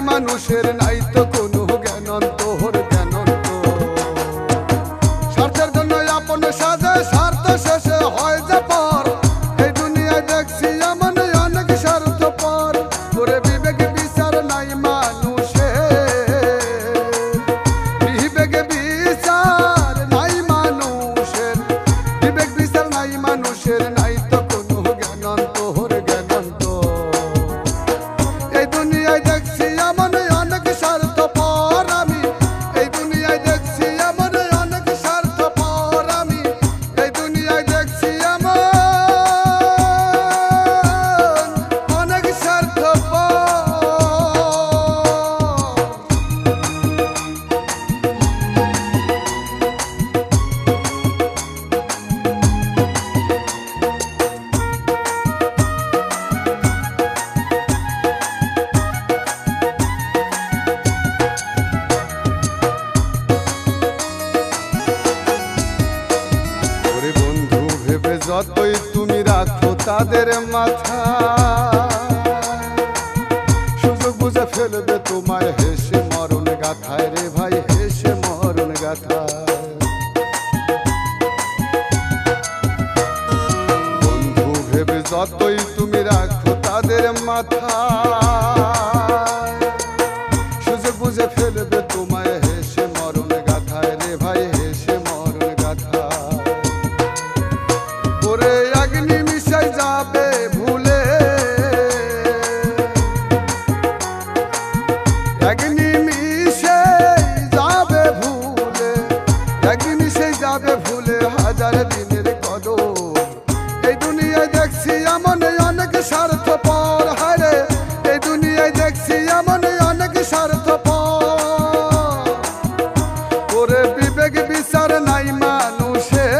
মানুষের নাই তো কোনো জ্ঞানন্তর স্বার্থের জন্য আপন সাজে স্বার্থ শেষে হয় যে পর এই দুনিয়ায় দেখছি এমন অনেক স্বার্থপর করে বিবেক বিচার নাই মানুষের বিবেক বিচার নাই মানুষের বিবেক বিচার নাই মানুষের নাই তো কোনো জ্ঞানন্তর এই দুনিয়ায় দেখছি এমন অনেক স্বার্থপর আমি এই দুনিয়ায় দেখছি এমন অনেক স্বার্থপর আমি এই দুনিয়ায় দেখছি এমন অনেক স্বার্থপর। যতই তুমি রাখো তাদের মাথা সুযোগ বুঝে ফেলবে তোমায় হেসে মরণ গাথায় রে ভাই হেসে মরণ গাথায়। বন্ধু ভেবে যতই তুমি রাখো তাদের মাথা সুযোগ বুঝে ফেলবে তোমায় হেসে মরণ গাথায় রে ভাই হেসে মরণ গাথায়। ওরে অগ্নি মিশাই যাবে ভুলে অগ্নি মিশে যাবে ভুলে অগ্নি মিশে যাবে ভুলে হাজার দিনের কদর এই দুনিয়ায় দেখছি এমন অনেক স্বার্থপর হারে এই দুনিয়ায় দেখছি এমন অনেক স্বার্থপর ওরে বিবেক বিচার নাই মানুষের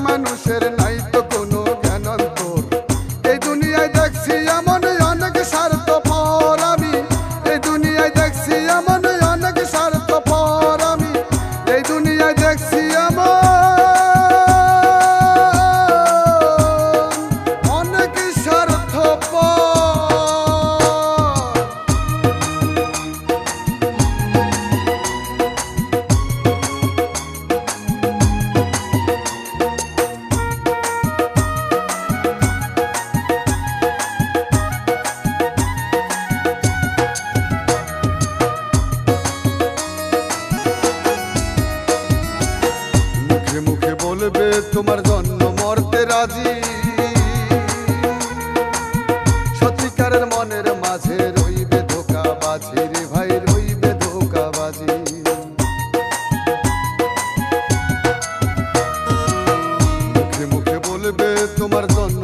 মানুষের নাই তো কোনো জ্ঞানন্তর এই দুনিয়ায় দেখছি এমন অনেক স্বার্থপর আমি এই দুনিয়ায় দেখছি এমন অনেক স্বার্থপর আমি এই দুনিয়ায় দেখছি এমন অনেক স্বার্থপর। মুখে বলবে তোমার জন্য মরতে রাজি সত্যিকারের মনের মাঝে রইবে ধোঁকাবাজি রে ভাই রইবে ধোঁকাবাজি। মুখে বলবে তোমার জন্য